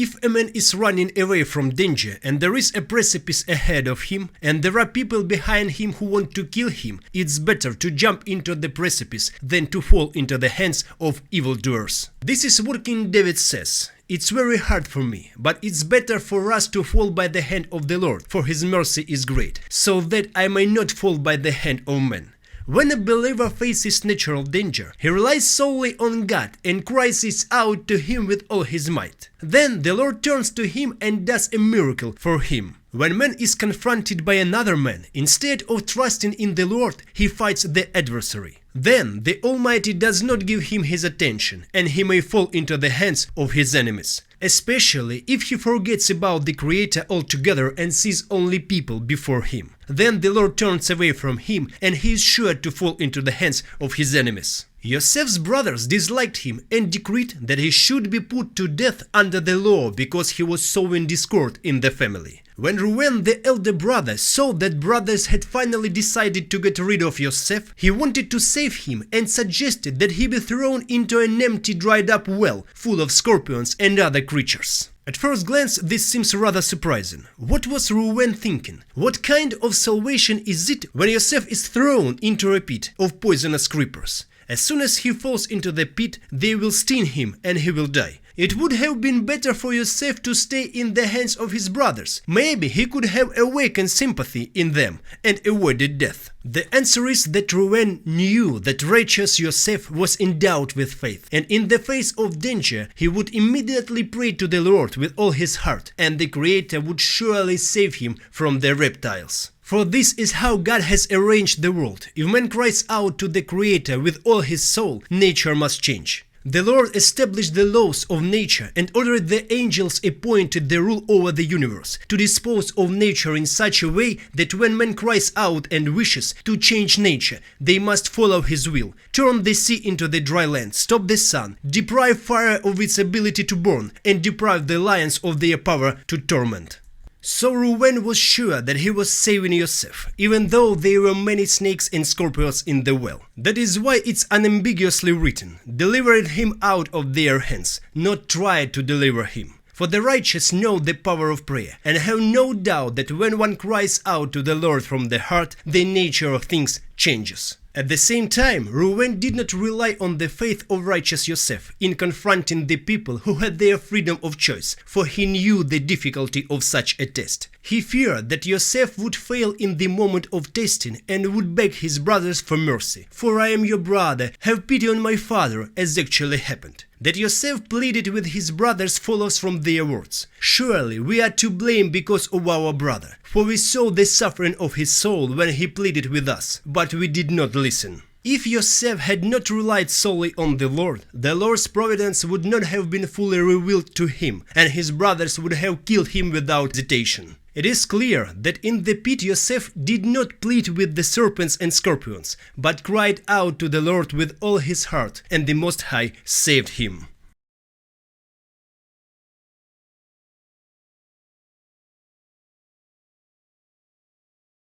If a man is running away from danger and there is a precipice ahead of him and there are people behind him who want to kill him, it's better to jump into the precipice than to fall into the hands of evildoers. This is what King David says. It's very hard for me, but it's better for us to fall by the hand of the Lord, for his mercy is great, so that I may not fall by the hand of men. When a believer faces natural danger, he relies solely on God and cries out to him with all his might. Then the Lord turns to him and does a miracle for him. When man is confronted by another man, instead of trusting in the Lord, he fights the adversary. Then the Almighty does not give him his attention, and he may fall into the hands of his enemies. Especially if he forgets about the Creator altogether and sees only people before him. Then the Lord turns away from him and he is sure to fall into the hands of his enemies. Joseph's brothers disliked him and decreed that he should be put to death under the law because he was sowing discord in the family. When Reuben, the elder brother, saw that brothers had finally decided to get rid of Joseph, he wanted to save him and suggested that he be thrown into an empty dried-up well full of scorpions and other creatures. At first glance, this seems rather surprising. What was Reuben thinking? What kind of salvation is it when Joseph is thrown into a pit of poisonous creepers? As soon as he falls into the pit, they will sting him and he will die. It would have been better for Joseph to stay in the hands of his brothers. Maybe he could have awakened sympathy in them and avoided death. The answer is that Reuben knew that righteous Joseph was endowed with faith, and in the face of danger he would immediately pray to the Lord with all his heart, and the Creator would surely save him from the reptiles. For this is how God has arranged the world. If man cries out to the Creator with all his soul, nature must change. The Lord established the laws of nature and ordered the angels appointed the rule over the universe, to dispose of nature in such a way that when man cries out and wishes to change nature, they must follow his will, turn the sea into the dry land, stop the sun, deprive fire of its ability to burn, and deprive the lions of their power to torment. So Reuben was sure that he was saving Joseph, even though there were many snakes and scorpions in the well. That is why it's unambiguously written, delivered him out of their hands, not tried to deliver him. For the righteous know the power of prayer, and have no doubt that when one cries out to the Lord from the heart, the nature of things changes. At the same time, Reuben did not rely on the faith of righteous Joseph in confronting the people who had their freedom of choice, for he knew the difficulty of such a test. He feared that Joseph would fail in the moment of testing and would beg his brothers for mercy. "For I am your brother, have pity on my father," as actually happened. That Joseph pleaded with his brothers follows from their words. Surely we are to blame because of our brother, for we saw the suffering of his soul when he pleaded with us, but we did not listen. If Joseph had not relied solely on the Lord's providence would not have been fully revealed to him, and his brothers would have killed him without hesitation. It is clear that in the pit Joseph did not plead with the serpents and scorpions, but cried out to the Lord with all his heart, and the Most High saved him.